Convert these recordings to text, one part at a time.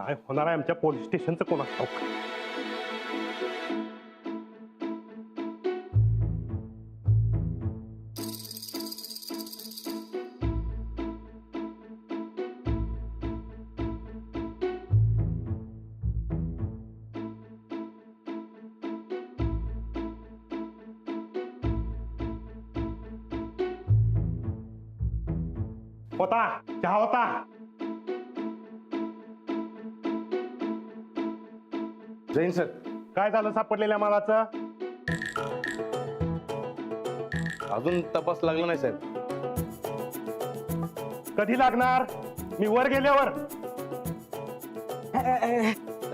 काय होणार आहे आमच्या पोलीस स्टेशनचं कोणास ठाऊक. होता चहा होता. जैन सर, काय झालं सापडलेल्या मालाचं? अजून तपास लागला नाही साहेब. कधी लागणार? मी वर गेल्यावर.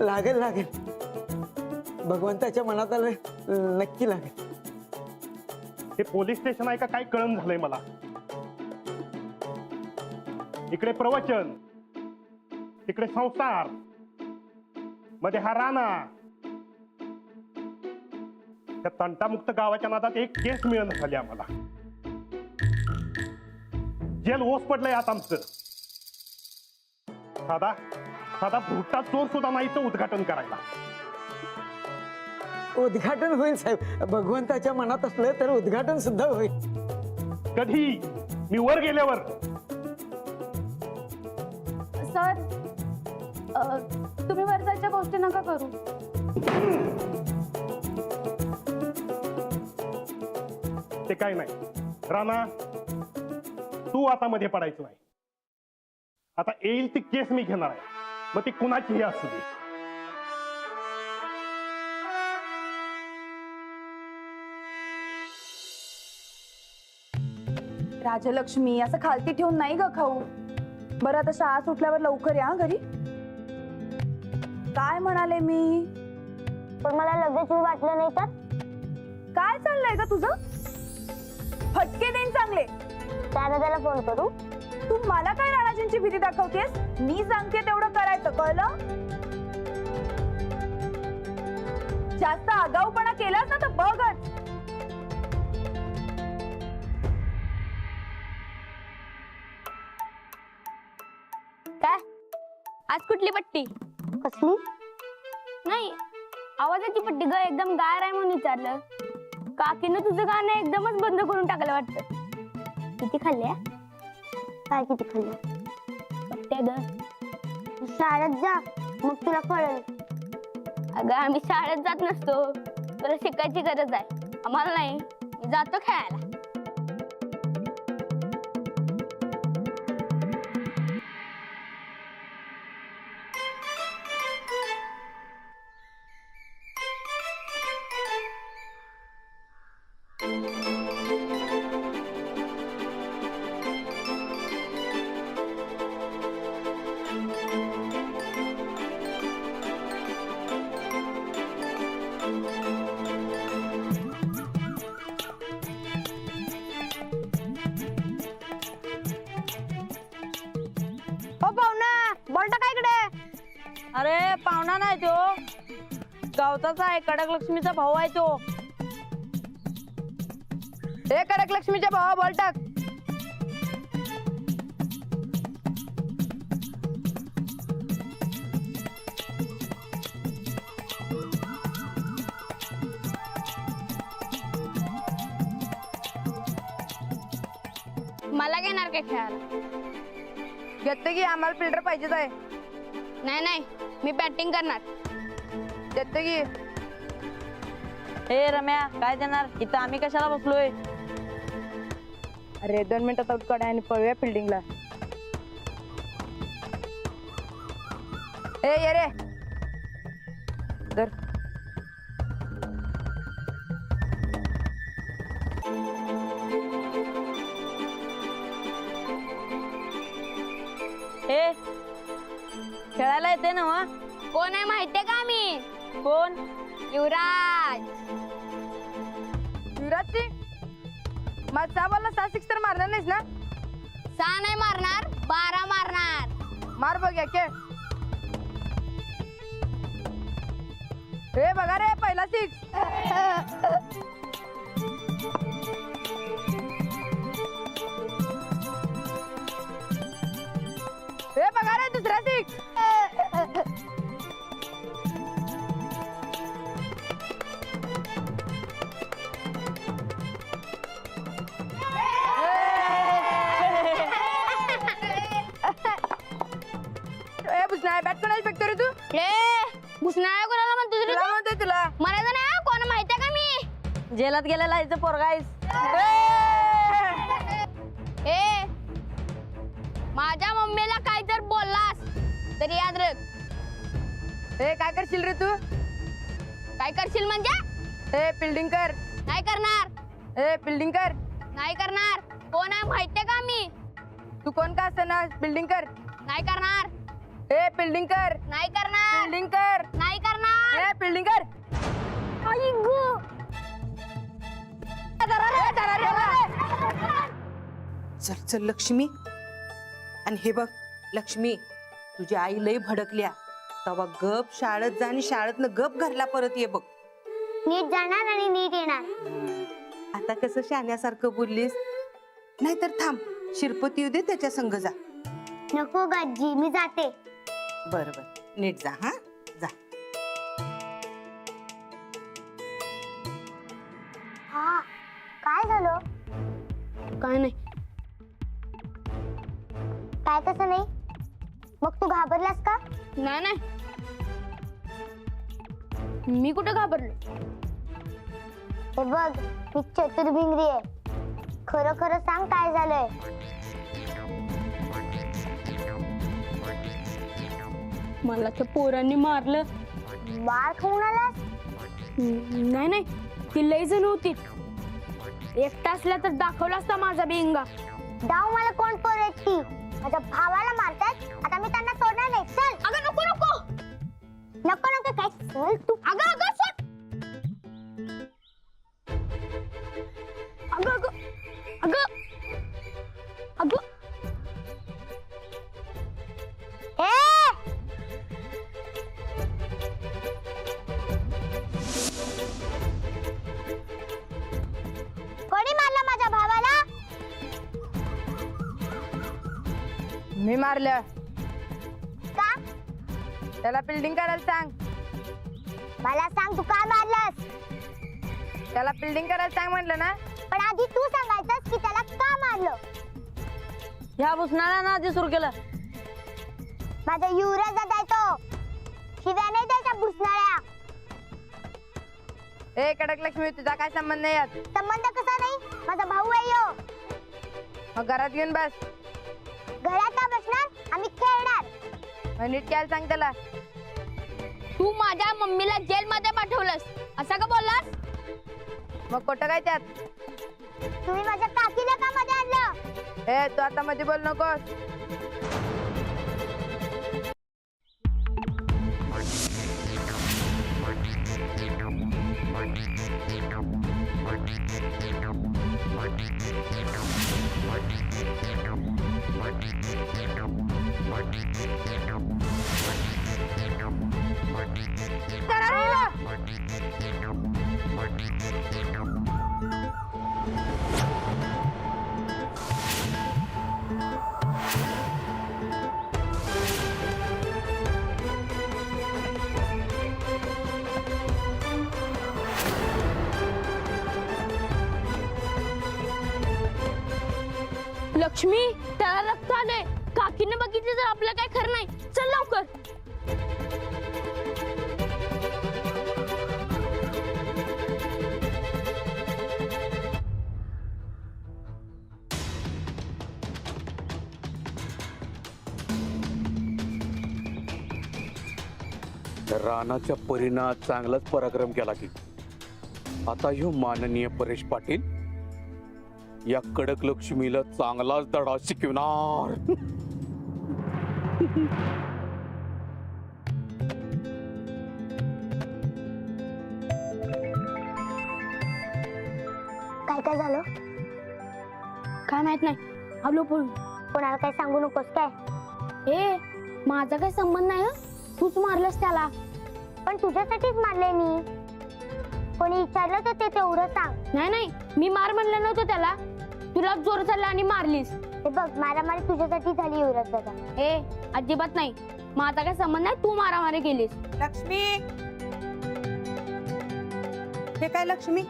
लागेल लागेल, भगवंताच्या मनात आलं नक्की लागेल. हे पोलीस स्टेशन आहे का काय कळण झालंय मला. इकडे प्रवचन, तिकडे संसार, मध्ये हा राणा. त्या तंटामुक्त गावाच्या नादात एक केस मिळणं झाली आम्हाला. जेल ओस पडलंय आता आमचं. साधा साधा भुट्टा चोर सुद्धा नाही तर उद्घाटन करायला. उद्घाटन होईल साहेब, भगवंताच्या मनात असलं तर उद्घाटन सुद्धा होईल. कधी? मी वर गेल्यावर. सर तुम्ही वरच्या गोष्टी नका करू. ते काय नाही राणा, तू आता मध्ये पडायचं नाही. आता येईल ती केस मी घेणार आहे, मग ती कुणाचीही असू दे. राजलक्ष्मी असं खालती ठेवून नाही ग खाऊ. बरं आता शाळा सुटल्यावर लवकर या घरी. काय म्हणाले मी? पण मला लगेच वाटलं नाही तर. काय चाललंय ग तुझं? फटके देईन चांगले. त्याला फोन करू. तू मला काय राणाजींची भीती दाखवतेस? मी सांगते तेवढं करायचं, कळलं? जास्त आगाऊपणा केलास ना तर बघच. काय आज कुठली पट्टी? कसली? नाही, आवाजाची पट्टी ग. एकदम गार आहे म्हणून विचारलं. काकीनं तुझं गाणं एकदमच बंद करून टाकलं वाटतं. किती खाल्ल्या? काय किती खाल्ल्या? पट्ट्या ग. शाळेत जा मग तुला कळेल. अगं आम्ही शाळेत जात नसतो. तुला शिकायची गरज आहे, आम्हाला नाही. मी जातो खेळायला. अरे पाहुणा नाही तो, गावचाच आहे. कडक लक्ष्मीचा भाऊ आहे तो. हे कडक लक्ष्मीच्या भावा बोल टाक. मला घेणार काय खेळायला? घेते की, आम्हाला फिल्टर पाहिजेच आहे. नाही नाही, मी बॅटिंग करणार. देते की. हे रम्या, काय देणार? इथं आम्ही कशाला बसलोय? अरे 2 मिनिटात आउट काढा आणि पळूया फिल्डिंगला. ए ये रे धर. हे खेळायला येते ना? वा कोण आहे माहितीये का? मी कोण? युवराज. युवराजची मग 6 बॉलला 6 सिक्स तर मारणार नाहीस ना? 6 नाही मारणार, 12 मारणार. मार बघ्या के. हे बघा रे, पहिला 6. हे बघा रे, दुसरा 6. घुसणार कोणाला म्हणतो रे तुला तू? म्हणतोय तुला मला नाही कोण माहितीये का मी? जेलात गेलेला याचं पोरगा आहेस. ए माझ्या मम्मीला काय जर बोललास तरी याद रख. ए काय करशील रे तू? काय करशील म्हणजे? ए फिल्डिंग कर. नाही करणार. ए फिल्डिंग कर. नाही करणार. कोण आहे माहितीये का मी? तू कोण का असना फिल्डिंग कर. नाही करणार. ए फिल्डिंग कर. नाही करणार. फिल्डिंग कर. नाही करणार. ए फिल्डिंग कर. आई गो. चल चल लक्ष्मी. आणि हे बघ लक्ष्मी, तुझी आई लय भडकल्या, तवा गप शाळेत जा आणि शाळेतनं गप घरला परत ये बघ. नीट जाणार आणि नीट येणार. आता कसं शाण्यासारखं बोललीस, नाहीतर थांब शिरपती येऊ दे त्याच्या संग जा. नको गाजी, मी जाते. बरं बरं नीट जा. हा जा. हा काय झालं? काय नाही. काय तसं नाही? मग तू घाबरलास का? नाही नाही, मी कुठं घाबरलो? हे बघ मी चतुर्भिंगरी आहे. खरं खरं सांग काय झालंय? मला त्या पोरांनी मारलं. मार खाऊन आलास? नाही नाही, ती लय जण होती. एकटा असल्या तर दाखवला असता माझा बेंगा. डाव मला कोण पोर ती? माझ्या भावाला मारतात. आता मी त्यांना सोडणार नाही. चल. अगं नको नको नको नको काय चल तू. अगं अगं सोड. अगं अगं अगं अगं कोणी मारलं माझ्या भावाला? मी मारलं. का? त्याला फिल्डिंग करायला सांग. मला सांग तू का मारलंस? त्याला फिल्डिंग करायला सांग म्हटलं ना. पण आधी तू सांगायचंस की त्याला का मारलं. ह्या भुसणाला ना आधी सुरू केलं. माझा युवराज दादा तो. शिव्या नाही द्यायच्या भुसणाऱ्या. ए कडक लक्ष्मी, तुझा काय संबंध नाही यात. संबंध कसा नाही? माझा भाऊ आहे यो. मग घरात घेऊन बस. घरात का बसणार? आम्ही खेळणार. मग नीट काय सांग त्याला. तू माझ्या मम्मीला जेल मध्ये पाठवलंस असं का बोललास? मग खोटं काय त्यात? तुम्ही माझ्या काकीला का मध्ये आणलं? ए तू आता मध्ये बोल नकोस. लक्ष्मी त्याला रक्त आलंय. काकीने बघितलं तर आपलं काय खरं नाही. चल लवकर. रानाच्या परीनं चांगलाच पराक्रम केला की आता ह्यो माननीय परेश पाटील या कडक लक्ष्मीला चांगलाच धडा शिकवणार. काय काय झालं? काय माहित नाही. आलो पळून. कोणाला काय सांगू नकोस काय? ए माझा काय संबंध नाही. तूच मारलंस त्याला. पण तुझ्यासाठीच मारले मी. कोणी विचारलं तर ते तेवढं सांग. नाही नाही, मी मार म्हणलं नव्हतं त्याला. तुला जोर चालला आणि मारलीस. हे बघ मारामारी तुझ्यासाठी झाली युवराज दादा. ए अजिबात नाही, माझा काय संबंध नाही. तू मारामारी केलीस. लक्ष्मी, हे काय लक्ष्मी,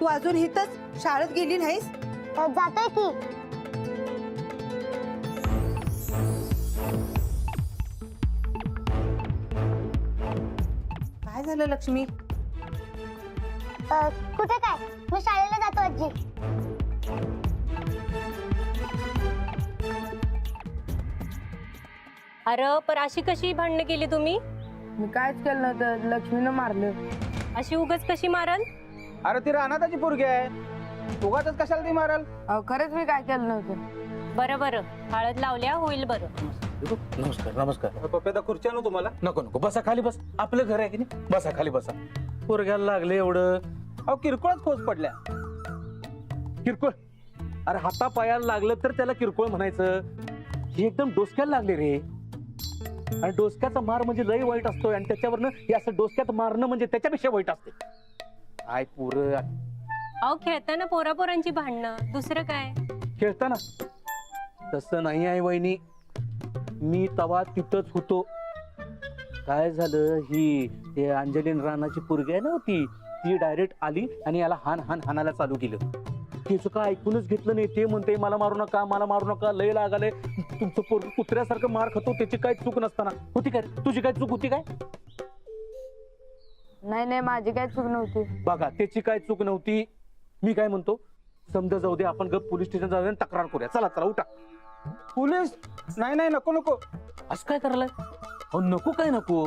तू अजून इथंच शाळेत गेली नाहीस? जातोय की. झालं लक्ष्मी? कुठे काय, मी शाळेला जातो आजी. अरे पर अशी कशी भांडणं केली तुम्ही? मी कायच केलं नव्हतं, लक्ष्मीनं मारलं. अशी उगाच कशी मारल? अरे ती रानाताची पोरगी आहे, उगाच कशाला ती मारल? खरंच मी काय केलं नव्हतं. बरं बरं, हळद लावल्या होईल बरं. नमस्कार नमस्कार. पप्प्यादा खुर्च्या ना तुम्हाला? नको नको, बसा खाली बस. आपलं घर आहे की नाही, बसा खाली बसा. पोरग्याला लागले एवढं. अहो किरकोळच खोच पडल्या. किरकोळ? अरे हाता पायाला लागलं तर त्याला किरकोळ म्हणायचं. हे एकदम डोसक्याला लागले रे. आणि डोसक्याचा मार म्हणजे लय वाईट असतोय, आणि त्याच्यावरनं हे असं डोसक्यात मारणं म्हणजे त्याच्यापेक्षा वाईट असते. काय पोर अहो खेळताना पोरापोरांची भांडणं, दुसरं काय? खेळताना तसं नाही आहे वहिनी. मी तवा तिथंच होतो. काय झालं, ही ते अंजलीन राणाची पोरगी आहे ना, ती डायरेक्ट आली आणि याला हाणायला चालू केलं. त्याचं काय ऐकूनच घेतलं नाही. ते म्हणते मला मारू नका, मला मारू नका, लय लागाले, तुमचं पोरग कुत्र्यासारखं मार खातो. त्याची काय चूक नसताना होती काय? तुझी काय चूक होती काय? नाही माझी काय चूक नव्हती. बघा, त्याची काय चूक नव्हती. मी काय म्हणतो, समजा जाऊ दे, आपण गप पोलीस स्टेशन जाऊया, तक्रार करूया. चला चला उठा. पोलीस? नाही नाही, नको नको. असं काय करायलाय? अहो नको काय नको.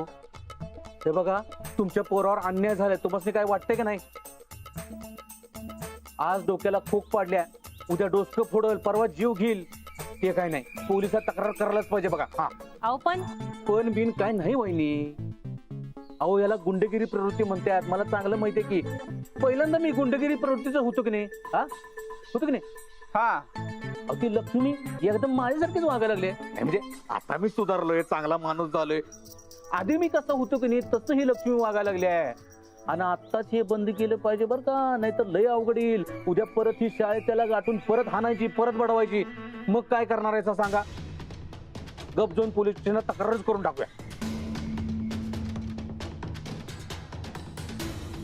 ते बघा, तुमच्या पोरावर अन्याय झालाय. तुम्हाला काय वाटतंय का नाही? आज डोक्याला खोक पाडल्या, उद्या डोसकं फोडल, परवा जीव घेईल. ते काय नाही, पोलिसात तक्रार करायलाच पाहिजे. बघा, हा. अहो पण बिन काय नाही वहिनी. अहो याला गुंडगिरी प्रवृत्ती म्हणतात. मला चांगलं माहितीये की पहिल्यांदा मी गुंडगिरी प्रवृत्तीचं होतो की नाही. हा, होतो की नाही? हा. अहो ती लक्ष्मी एकदम माझ्यासारखीच वागायला लागले. म्हणजे आता मी सुधारलोय, चांगला माणूस झालोय. आधी मी कसं होतो की नाही तसं ही लक्ष्मी वागायला लागली आहे. आणि आत्ताच हे बंद केलं पाहिजे बरं का, नाहीतर लय अवघड येईल. उद्या परत ही शाळेत त्याला गाठून परत हाणायची, परत बडवायची. मग काय करणार आहे सांगा? गप जाऊन पोलीस स्टेशनात तक्रारच करून टाकूया.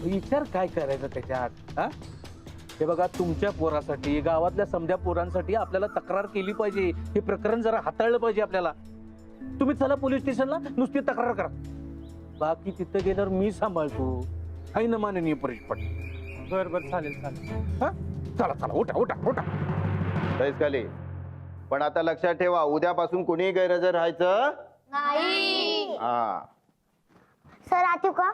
विचार काय करायचं त्याच्यात? हा, हे बघा, तुमच्या पोरासाठी, गावातल्या समध्या पोरांसाठी आपल्याला तक्रार केली पाहिजे. हे प्रकरण जरा हाताळलं पाहिजे आपल्याला. तुम्ही चला पोलीस स्टेशनला, नुसती तक्रार करा. बाकी तिथं गेल्यावर मी सांभाळतो. आहे ना माननीय परेश पाटील? बर बर, चालेल चालेल. हा, चला चला, उठा उठा उठा. काहीच खाली. पण आता लक्षात ठेवा, उद्यापासून कोणी गैरहजर राहायचं नाही. हा. सर आत येऊ का?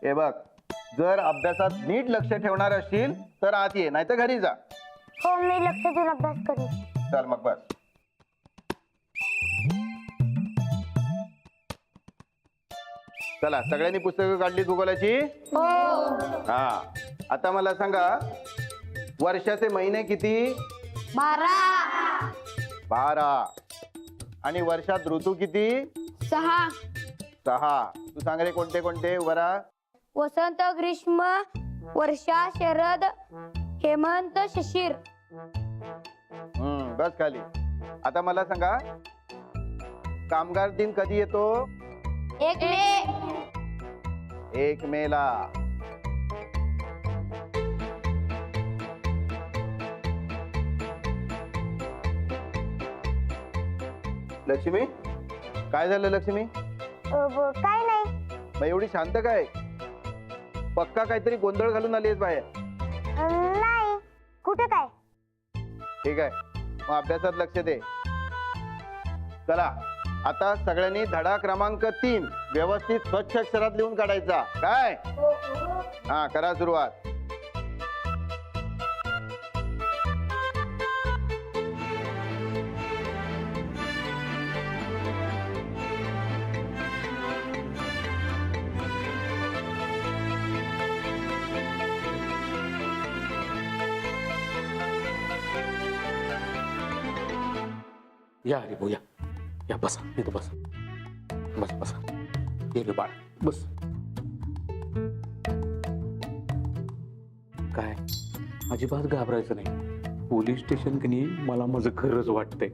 हे बघ, जर अभ्यासात नीट लक्ष ठेवणार असशील तर आत ये, नाही तर घरी जा. हो, मी लक्ष देऊन अभ्यास करीन. चल मग बस. चला, सगळ्यांनी पुस्तकं काढली भूगोलाची? हो. हा. आता मला सांगा, वर्षाचे महिने किती? 12. 12. आणि वर्षात ऋतू किती? 6. 6. तू सांग रे, कोणते कोणते? वरा. वसंत, ग्रीष्म, वर्षा, शरद, हेमंत, शिशिर. बस खाली. आता मला सांगा, कामगार दिन कधी येतो? 1 मे. 1 मेला. लक्ष्मी, काय झालं लक्ष्मी? काय नाही. मग एवढी शांत काय? पक्का काहीतरी गोंधळ घालून आलीस बाहेर? नाही, कुठे काय? ठीक आहे, मग अभ्यासात लक्ष दे. चला, आता सगळ्यांनी धडा क्रमांक 3 व्यवस्थित स्वच्छ अक्षरात लिहून काढायचा. काय? हा, करा सुरुवात. या रे भाऊ, या बसा, इथं बसा. बस बसा. ये रे बाळ, बस. काय, अजिबात घाबरायचं नाही. पोलीस स्टेशन की नाही, मला माझं खरंच वाटतंय.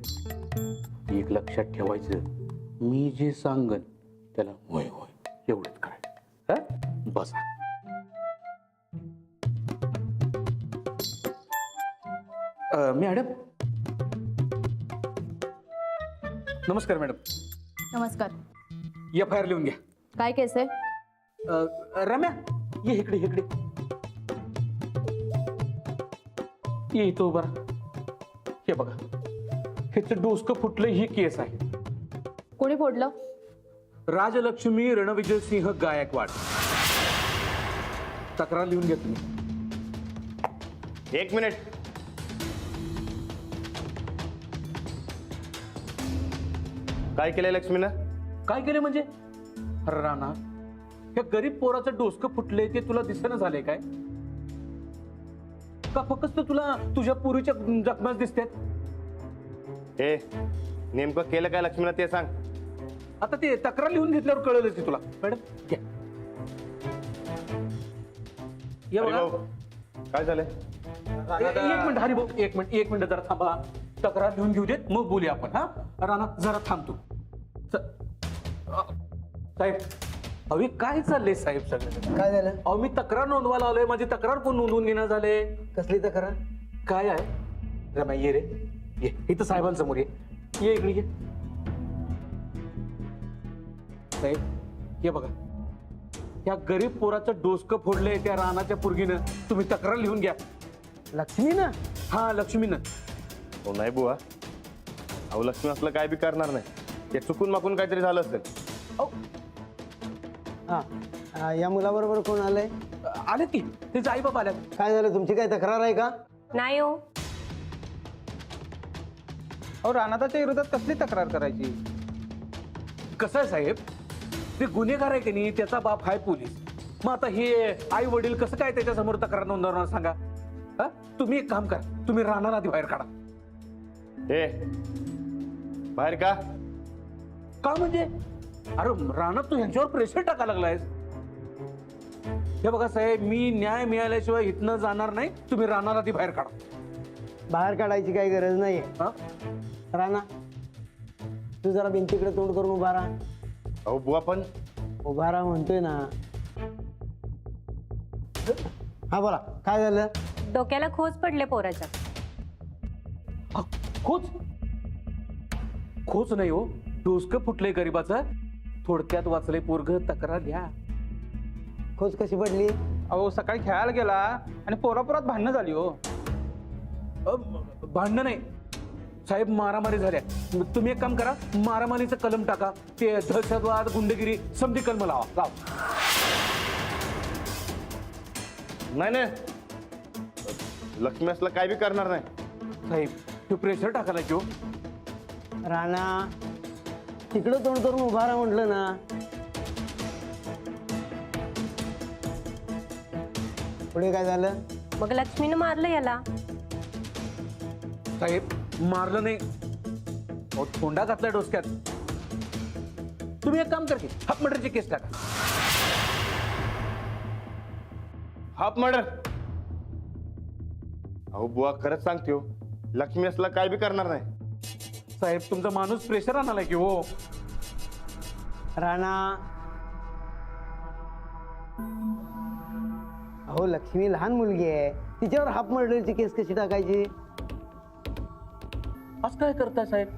एक लक्षात ठेवायचं, मी जे सांगन त्याला होय होय एवढंच करायचं. हा, बसा. मॅडम, नमस्कार मॅडम. नमस्कार. FIR लिहून घ्या. काय केस आहे? रम्या ये इकडे इकडे ये इथं उभा राहा. हे बघा ह्याचं डोसकं फुटलं ही केस आहे. कोणी फोडलं? राजलक्ष्मी रणविजय सिंह गायकवाड. तक्रार लिहून घ्या तुम्ही. 1 मिनिट. काय केलंय लक्ष्मीनं? काय केलं म्हणजे? अरे राणा या गरीब पोराचं डोसकं फुटलंय ते तुला दिसेना झालंय काय? का फक्त तुला तुझ्या पुरीच्या जखमाच दिसतात? हे नेमकं केलं काय लक्ष्मीनं ते सांग. आता ते तक्रार लिहून घेतल्यावर कळलं की तुला. मॅडम घ्या. ये बघा. हरिभाऊ, काय झालंय? एक मिनिट हरिभाऊ, एक मिनिट जरा थांबा. तक्रार लिहून घेऊ देत मग बोलूया आपण. हा राणा जरा थांबतो. साहेब अहो हे काय चाललंय साहेब सगळं? काय झालं? अहो मी तक्रार नोंदवायला आलोय. माझी तक्रार कोण नोंदवून घेणार झाले? कसली तक्रार? काय आहे? रम्या ये रे ये इथं साहेबांसमोर ये इकडे ये. साहेब हे बघा या गरीब पोराचं डोसकं फोडलंय त्या रानाच्या पोरगीनं. तुम्ही तक्रार लिहून घ्या. लक्ष्मीनं? हा लक्ष्मीनं. हो नाही बुवा, अहो लक्ष्मी असलं काय बी करणार नाही. ते चुकून माकून काहीतरी झालं असेल. हा या मुलाबरोबर कोण आलंय? आले की त्याचे आई बाबा आल्यात. काय झालं? तुमची काय तक्रार आहे का? नाही हो. अहो रानादाच्या विरोधात कसली तक्रार करायची? कसं आहे साहेब ते गुन्हेगार आहे की नाही त्याचा बाप हाय पोलीस. मग आता हे आई वडील कसं काय त्याच्यासमोर तक्रार नोंदवणार सांगा? हा तुम्ही एक काम करा, तुम्ही रानाला आधी बाहेर काढा. हे बाहेर का? का म्हणजे? अरे रानात तू ह्यांच्यावर प्रेशर टाका लागलायस. हे बघा साहेब मी न्याय मिळाल्याशिवाय इथनं जाणार नाही. तुम्ही रानाला आधी बाहेर काढा. बाहेर काढायची काही गरज नाहीये. हा राणा तू जरा भिंतीकडे तोंड करून उभा राहा. अहो बुवा पण उभा राहा म्हणतोय ना. हा बोला काय झालं? डोक्याला खोच पडले पोराच्या. खोच खोच नाही हो, डोसकं फुटलंय गरीबाचं. थोडक्यात वाचलंय पोरग. तक्रार द्या. खोच कशी पडली? अहो सकाळी खेळायला गेला आणि पोरापोरात भांडणं झाली हो. भांडणं नाही साहेब, मारामारी झाल्या. तुम्ही एक काम करा, मारामारीचं कलम टाका. ते दहशतवाद गुंडगिरी समधी कलम लावा. नाही नाही लक्ष्मी असलं काय बी करणार नाही. साहेब तू प्रेशर टाकायला घेऊ. राणा तिकडं तोंड करून उभा राहा म्हटलं ना. पुढे काय झालं? मग लक्ष्मीनं मारलं याला. साहेब मारलं नाही, तोंडा घातला डोसक्यात. तुम्ही एक काम करते, हाफ मर्डरची केस टाका. Half murder? अहो बुवा खरंच सांगते हो, लक्ष्मी असलं काय बी करणार नाही. साहेब तुमचा माणूस प्रेशर आणाला की हो. राणा अहो लक्ष्मी लहान मुलगी आहे, तिच्यावर हाफ मर्डरची केस कशी टाकायची? असं काय करताय साहेब?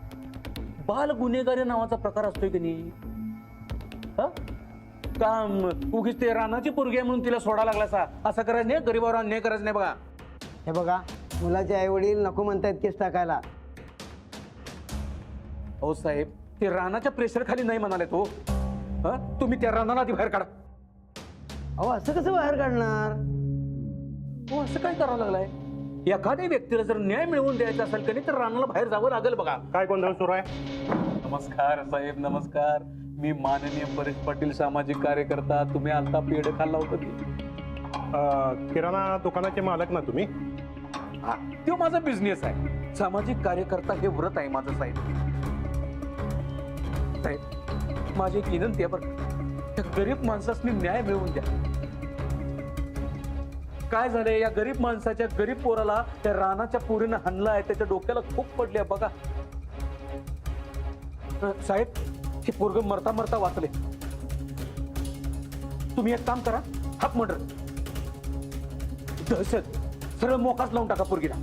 बाल गुन्हेगारी नावाचा प्रकार असतोय की नाही? का उगीच ते रानाची पोरगी आहे म्हणून तिला सोडा लागला असं करायचं नाही. गरीबावर अन्याय करायचं नाही. बघा हे बघा मुलाचे आई वडील नको म्हणतायत केस टाकायला. हो साहेब ते रानाच्या प्रेशर खाली नाही म्हणाले तो. तुम्ही त्या रानाला आधी बाहेर काढा. अहो असं कसं बाहेर काढणार? हो असं काय करावं लागलाय? एखाद्या व्यक्तीला जर न्याय मिळवून द्यायचा असेल का नाही तर रानाला बाहेर जावं लागेल. बघा काय गोंधळ सुरू आहे? नमस्कार साहेब नमस्कार. मी माननीय परेश पाटील सामाजिक कार्यकर्ता. तुम्ही आता पेढ खाल्ला होता की? किराणा दुकानाचे मालक ना तुम्ही? हा तो माझा बिझनेस आहे. सामाजिक कार्यकर्ता हे व्रत आहे माझं साहेब. साहेब माझी एक विनंती आहे बरं, त्या गरीब माणसासनी न्याय मिळवून द्या. काय झालंय या गरीब माणसाच्या गरीब पोराला त्या रानाच्या पोरीनं हाणलाय. त्याच्या डोक्याला खूप पडले. बघा साहेब हे पोरग मरता मरता वाचले. तुम्ही एक काम करा, हाफ मर्डर दहशत सरळ मोकाच लावून टाका पोरगीला.